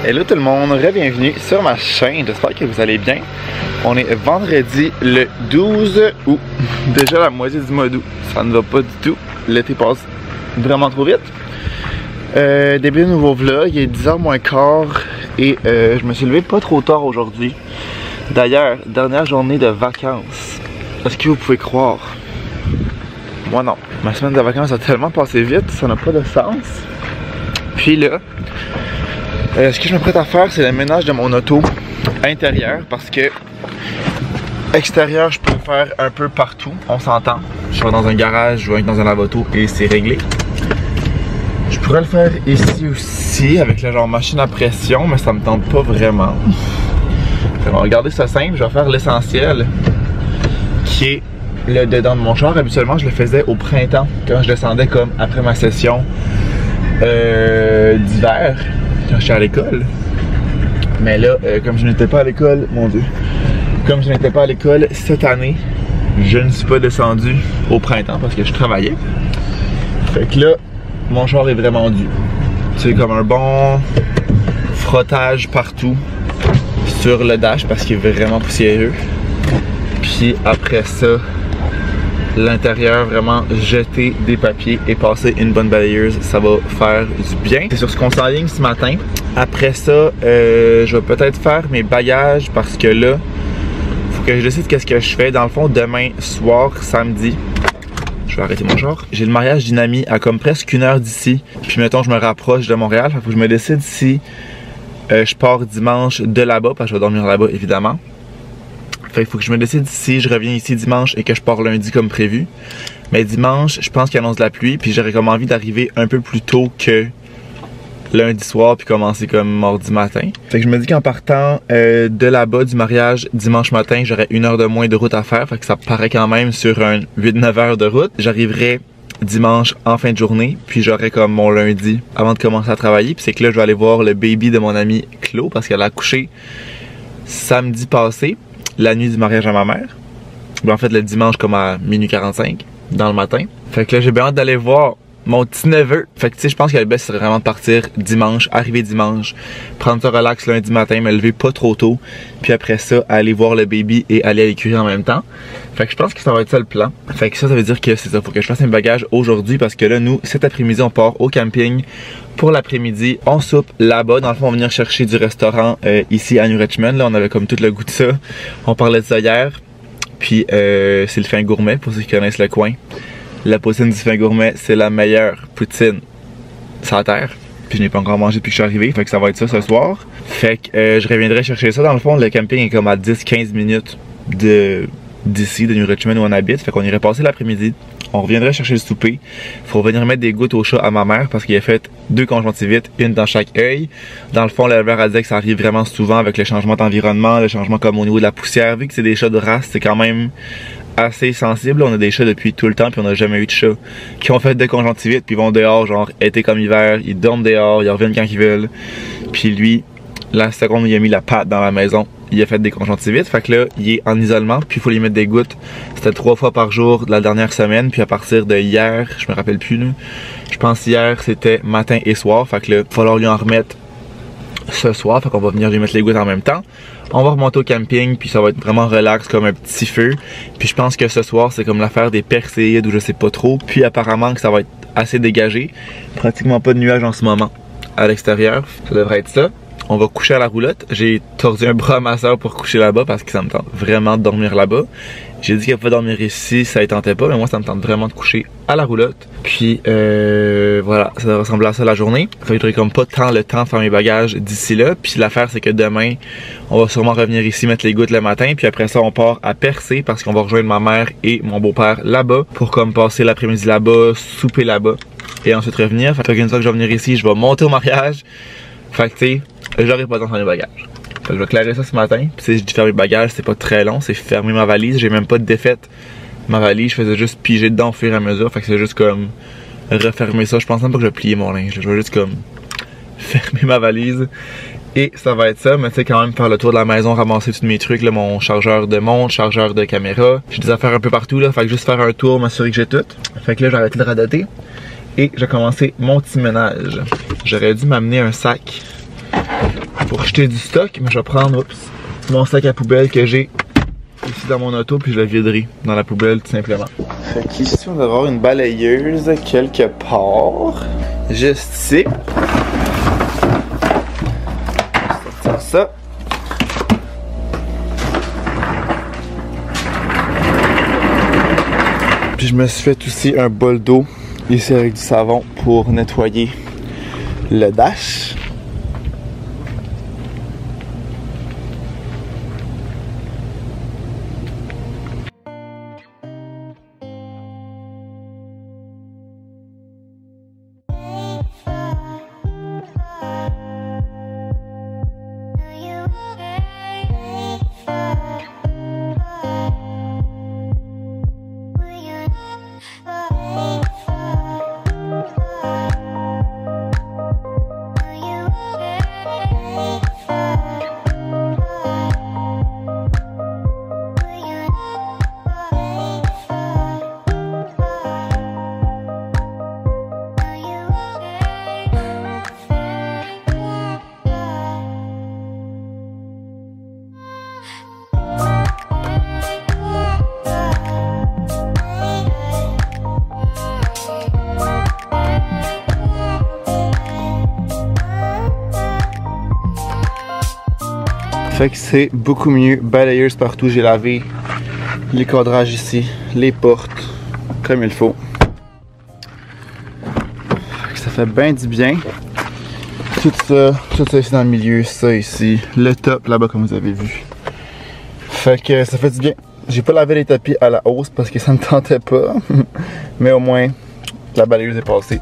Hello tout le monde, bienvenue sur ma chaîne, j'espère que vous allez bien. On est vendredi le 12 août, déjà la moitié du mois d'août, ça ne va pas du tout, l'été passe vraiment trop vite. Début de nouveau vlog, il est 10h moins quart et je me suis levé pas trop tard aujourd'hui. D'ailleurs, dernière journée de vacances, est-ce que vous pouvez croire? Moi non, ma semaine de vacances a tellement passé vite, ça n'a pas de sens. Puis là, ce que je me prête à faire, c'est le ménage de mon auto intérieur parce que extérieur, je peux le faire un peu partout, on s'entend. Je vais dans un garage, je vais dans un lave-auto et c'est réglé. Je pourrais le faire ici aussi avec la genre machine à pression, mais ça me tente pas vraiment. On va regarder ça simple, je vais faire l'essentiel qui est le dedans de mon char. Habituellement, je le faisais au printemps quand je descendais comme après ma session d'hiver. Quand j'étais à l'école. Mais là, comme je n'étais pas à l'école, mon Dieu, comme je n'étais pas à l'école cette année, je ne suis pas descendu au printemps parce que je travaillais. Fait que là, mon char est vraiment dû. C'est comme un bon frottage partout sur le dash parce qu'il est vraiment poussiéreux. Puis après ça, l'intérieur, vraiment jeter des papiers et passer une bonne balayeuse, ça va faire du bien. C'est sur ce qu'on s'enligne ce matin. Après ça, je vais peut-être faire mes bagages parce que là, faut que je décide qu'est-ce que je fais. Dans le fond, demain soir, samedi, je vais arrêter mon char. J'ai le mariage d'une amie à comme presque 1 heure d'ici. Puis mettons, je me rapproche de Montréal. Faut que je me décide si je pars dimanche de là-bas, parce que je vais dormir là-bas évidemment. Fait qu'il faut que je me décide si je reviens ici dimanche et que je pars lundi comme prévu. Mais dimanche, je pense qu'il annonce de la pluie, puis j'aurais comme envie d'arriver un peu plus tôt que lundi soir, puis commencer comme mardi matin. Fait que je me dis qu'en partant de là-bas du mariage dimanche matin, j'aurais 1 heure de moins de route à faire. Fait que ça paraît quand même sur un 8-9 heures de route. J'arriverai dimanche en fin de journée, puis j'aurai comme mon lundi avant de commencer à travailler. Puis c'est que là, je vais aller voir le baby de mon ami Claude, parce qu'elle a accouché samedi passé. La nuit du mariage à ma mère. En fait, le dimanche comme à minuit 45 dans le matin. Fait que là, j'ai bien hâte d'aller voir mon petit neveu. Fait que tu sais, je pense que le best serait vraiment de partir dimanche, arriver dimanche, prendre ça relax lundi matin, me lever pas trop tôt. Puis après ça, aller voir le baby et aller à l'écurie en même temps. Fait que je pense que ça va être ça le plan. Fait que ça veut dire que c'est ça. Faut que je fasse mes bagages aujourd'hui parce que là, nous, cet après-midi, on part au camping. Pour l'après-midi, on soupe là-bas. Dans le fond, on va venir chercher du restaurant ici à New Richmond. Là, on avait comme tout le goût de ça. On parlait de ça hier. Puis c'est le Fin Gourmet pour ceux qui connaissent le coin. La poutine du Fin Gourmet, c'est la meilleure poutine sur la terre. Puis je n'ai pas encore mangé depuis que je suis arrivé. Fait que ça va être ça ce soir. Fait que je reviendrai chercher ça. Dans le fond, le camping est comme à 10-15 minutes d'ici, de New Richmond où on habite. Fait qu'on irait passer l'après-midi. On reviendrait chercher le souper. Faut venir mettre des gouttes au chat à ma mère parce qu'il a fait 2 conjonctivites, une dans chaque œil. Dans le fond, l'éleveur a dit que ça arrive vraiment souvent avec le changement d'environnement, le changement comme au niveau de la poussière. Vu que c'est des chats de race, c'est quand même assez sensible. On a des chats depuis tout le temps puis on n'a jamais eu de chats qui ont fait 2 conjonctivites puis ils vont dehors, genre été comme hiver, ils dorment dehors, ils reviennent quand ils veulent. Puis lui, la seconde où il a mis la patte dans la maison, il a fait des conjonctivites, fait que là, il est en isolement, puis il faut lui mettre des gouttes. C'était 3 fois par jour de la dernière semaine, puis à partir de hier, je me rappelle plus, là, je pense hier, c'était matin et soir, fait que là, il va falloir lui en remettre ce soir, fait qu'on va venir lui mettre les gouttes en même temps. On va remonter au camping, puis ça va être vraiment relax, comme un petit feu. Puis je pense que ce soir, c'est comme l'affaire des Perséides, ou je sais pas trop. Puis apparemment que ça va être assez dégagé. Pratiquement pas de nuages en ce moment à l'extérieur, ça devrait être ça. On va coucher à la roulotte. J'ai tordu un bras à ma soeur pour coucher là-bas parce que ça me tente vraiment de dormir là-bas. J'ai dit qu'elle pouvait dormir ici, ça ne tentait pas, mais moi ça me tente vraiment de coucher à la roulotte. Puis voilà, ça va ressembler à ça la journée. Fait que j'aurai comme pas tant le temps de faire mes bagages d'ici là. Puis l'affaire c'est que demain, on va sûrement revenir ici mettre les gouttes le matin. Puis après ça, on part à Percé parce qu'on va rejoindre ma mère et mon beau-père là-bas pour comme passer l'après-midi là-bas, souper là-bas et ensuite revenir. Fait qu'une fois que je vais venir ici, je vais monter au mariage. Fait que tu sais, j'aurai pas le temps de faire mes bagages. Fait que je vais clairer ça ce matin. Puis si je dis faire mes bagages, c'est pas très long, c'est fermer ma valise. J'ai même pas de défaite. Ma valise, je faisais juste piger dedans au fur et à mesure. Fait que c'est juste comme refermer ça. Je pense même pas que je vais plier mon linge. Je vais juste comme fermer ma valise. Et ça va être ça, mais tu sais quand même faire le tour de la maison, ramasser tous mes trucs, là, mon chargeur de montre, chargeur de caméra. J'ai des affaires un peu partout là, fait que juste faire un tour, m'assurer que j'ai tout. Fait que là j'ai arrêté de radoter. Et j'ai commencé mon petit ménage. J'aurais dû m'amener un sac pour jeter du stock, mais je vais prendre mon sac à poubelle que j'ai ici dans mon auto, puis je le viderai dans la poubelle tout simplement. Fait qu'ici on va avoir une balayeuse quelque part, juste ici. On va sortir ça. Puis je me suis fait aussi un bol d'eau ici avec du savon pour nettoyer le dash. Fait que c'est beaucoup mieux, balayeuse partout, j'ai lavé les cadrages ici, les portes, comme il faut. Ça fait bien du bien. Tout ça ici dans le milieu, ça ici, le top là-bas comme vous avez vu. Fait que ça fait du bien. J'ai pas lavé les tapis à la hausse parce que ça me tentait pas, mais au moins la balayeuse est passée.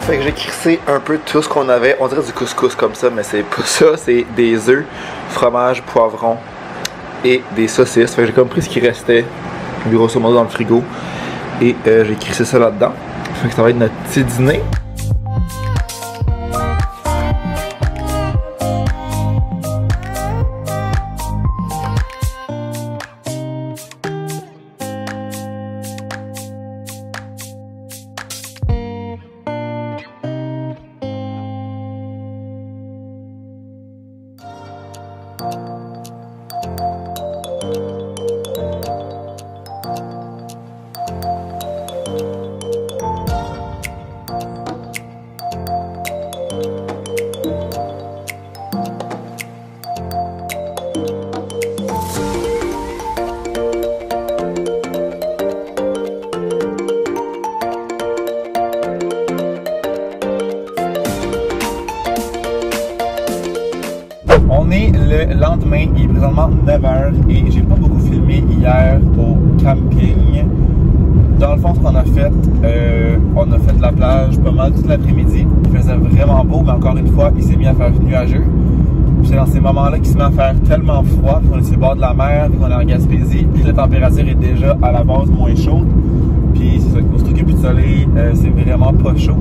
Fait que j'ai crissé un peu tout ce qu'on avait. On dirait du couscous comme ça, mais c'est pas ça. C'est des œufs, fromage, poivron et des saucisses. Fait que j'ai comme pris ce qui restait, grosso modo, dans le frigo. Et j'ai crissé ça là-dedans. Fait que ça va être notre petit dîner. On est le lendemain, il est présentement 9h et j'ai pas beaucoup filmé hier au camping. Dans le fond, ce qu'on a fait, on a fait de la plage pas mal toute l'après-midi. Il faisait vraiment beau, mais encore une fois, il s'est mis à faire nuageux. C'est dans ces moments-là qu'il se met à faire tellement froid, qu'on est sur le bord de la mer, qu'on est en Gaspésie, puis la température est déjà à la base moins chaude. Puis c'est ça, aussitôt qu'il n'y a plus de soleil, c'est vraiment pas chaud.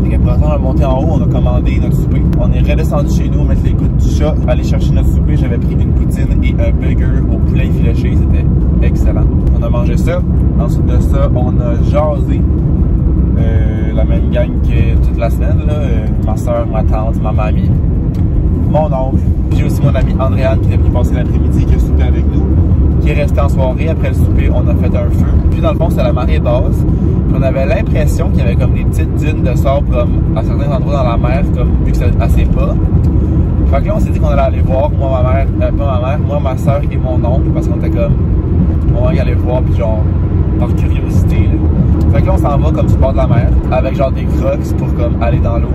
Fait qu'après ça, on a monté en haut, on a commandé notre souper. On est redescendu chez nous, mettre les gouttes du chat, aller chercher notre souper. J'avais pris une poutine et un burger au poulet effiloché, c'était excellent. On a mangé ça. Ensuite de ça, on a jasé. La même gang que toute la semaine, là. Ma soeur, ma tante, ma mamie, mon oncle. J'ai aussi mon ami Andréane qui est venu passer l'après-midi, qui a soupé avec nous, qui est resté en soirée. Après le souper, on a fait un feu. Puis dans le fond, c'était la marée basse. Puis on avait l'impression qu'il y avait comme des petites dunes de sable comme à certains endroits dans la mer, comme vu que c'est assez bas. Fait que là, on s'est dit qu'on allait aller voir, moi, ma mère, pas ma mère, moi, ma soeur et mon oncle, parce qu'on était comme, on va y aller voir, puis genre, par curiosité, là. Fait que là, on s'en va comme sur le bord de la mer, avec genre des crocs pour comme aller dans l'eau.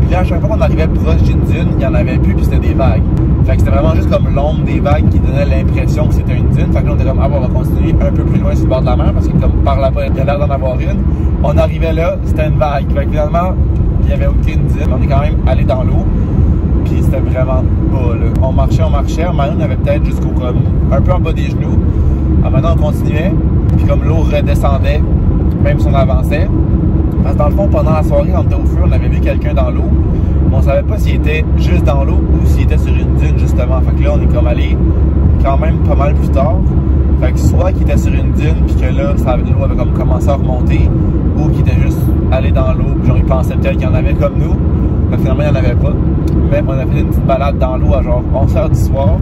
Puis là, à chaque fois qu'on arrivait proche d'une dune, il n'y en avait plus, puis c'était des vagues. Fait que c'était vraiment juste comme l'ombre des vagues qui donnait l'impression que c'était une dune. Fait que là, on était comme, ah bon, on va continuer un peu plus loin sur le bord de la mer, parce que comme par là-bas, il y a l'air d'en avoir une. On arrivait là, c'était une vague. Fait que finalement, il n'y avait aucune dune. On est quand même allé dans l'eau, puis c'était vraiment bas, là. On marchait. Maintenant, on avait peut-être jusqu'au comme, un peu en bas des genoux. Alors maintenant, on continuait, puis comme l'eau redescendait, même si on avançait. Parce que dans le fond, pendant la soirée, on était au feu, on avait vu quelqu'un dans l'eau. On savait pas s'il était juste dans l'eau ou s'il était sur une dune, justement. Fait que là, on est comme allé quand même pas mal plus tard. Fait que soit qu'il était sur une dune, puis que là, l'eau avait comme commencé à remonter, ou qu'il était juste allé dans l'eau, genre il pensait peut-être qu'il y en avait comme nous. Fait que finalement, il n'y en avait pas. Mais on a fait une petite balade dans l'eau à genre 11h du soir.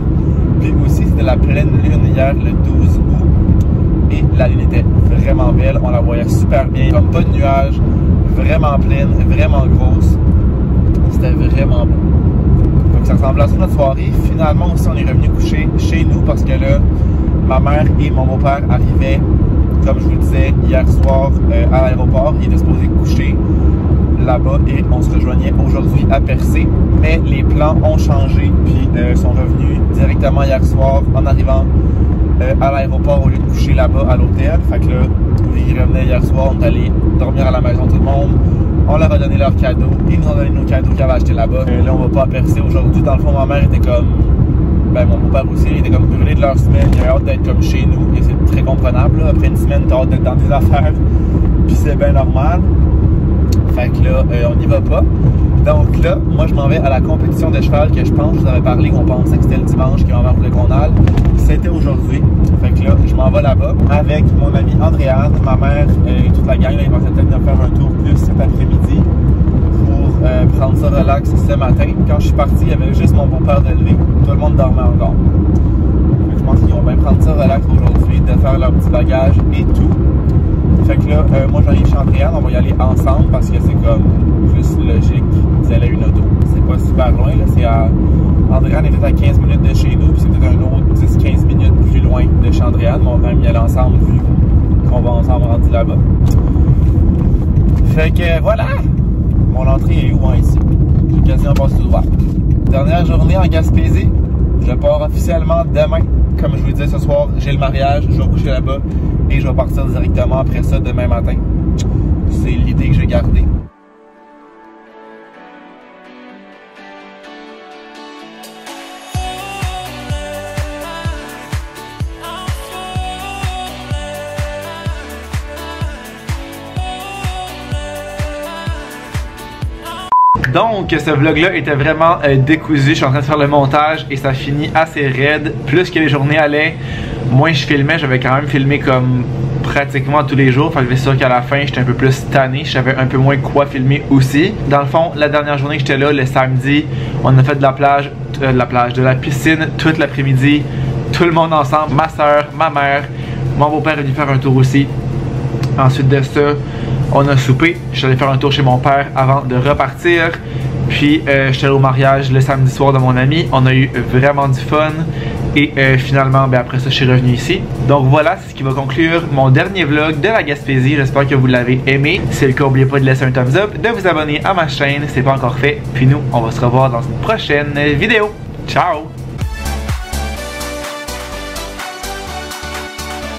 Puis aussi, c'était la pleine lune hier, le 12 août. Et la lune était vraiment belle, on la voyait super bien, comme pas de nuages, vraiment pleine, vraiment grosse. C'était vraiment beau. Donc ça ressemblait à ça notre soirée. Finalement aussi, on est revenu coucher chez nous parce que là, ma mère et mon beau-père arrivaient, comme je vous le disais, hier soir à l'aéroport. Ils étaient supposés coucher là-bas et on se rejoignait aujourd'hui à Percé. Mais les plans ont changé puis sont revenus directement hier soir en arrivant à l'aéroport au lieu de coucher là-bas à l'hôtel. Fait que là, ils revenaient hier soir, on est allé dormir à la maison tout le monde. On leur a donné leurs cadeaux. Ils nous ont donné nos cadeaux qu'ils avaient achetés là-bas. Là, on va pas à Percé aujourd'hui. Dans le fond, ma mère était comme... Ben, mon beau-père aussi, il était comme brûlé de leur semaine. Il avait hâte d'être comme chez nous. Et c'est très comprenable, là. Après une semaine, t'as hâte d'être dans tes affaires. Puis c'est bien normal. Fait que là, on n'y va pas. Donc là, moi, je m'en vais à la compétition de cheval que je pense, je vous avais parlé, on pensait que c'était le dimanche que ma mère voulait qu'on aille. C'était aujourd'hui. Fait que là, je m'en vais là-bas avec mon ami Andréane, ma mère et toute la gang. Là, ils vont peut-être de faire un tour plus cet après-midi pour prendre ça relax ce matin. Quand je suis parti, il y avait juste mon beau-père de lever. Tout le monde dormait encore. Fait que je pense qu'ils vont bien prendre ça relax aujourd'hui, de faire leur petit bagage et tout. Fait que là, moi j'arrive chez Andréane, on va y aller ensemble parce que c'est comme plus logique si elle a une auto. C'est pas super loin, là, c'est à... Andréane était à 15 minutes de chez nous, puis c'est peut-être un autre 10-15 minutes plus loin de chez Andréane, mais on va même y aller ensemble vu qu'on va ensemble rendu là-bas. Fait que voilà! Mon entrée est où, hein, ici? J'ai quasiment passé tout droit. Dernière journée en Gaspésie, je pars officiellement demain. Comme je vous disais ce soir, j'ai le mariage, je vais coucher là-bas et je vais partir directement après ça demain matin. C'est l'idée que j'ai gardée. Donc, ce vlog-là était vraiment décousu. Je suis en train de faire le montage et ça finit assez raide. Plus que les journées allaient, moins je filmais. J'avais quand même filmé comme pratiquement tous les jours. Fait que c'est sûr qu'à la fin, j'étais un peu plus tanné. Je savais un peu moins quoi filmer aussi. Dans le fond, la dernière journée que j'étais là, le samedi, on a fait de la piscine toute l'après-midi. Tout le monde ensemble. Ma soeur, ma mère, mon beau-père est venu faire un tour aussi. Ensuite de ça, on a soupé. Je suis allé faire un tour chez mon père avant de repartir. Puis je suis allé au mariage le samedi soir de mon ami. On a eu vraiment du fun. Et finalement, ben, après ça, je suis revenu ici. Donc voilà, c'est ce qui va conclure mon dernier vlog de la Gaspésie. J'espère que vous l'avez aimé. Si c'est le cas, n'oubliez pas de laisser un thumbs up, de vous abonner à ma chaîne si ce n'est pas encore fait. Puis nous, on va se revoir dans une prochaine vidéo. Ciao!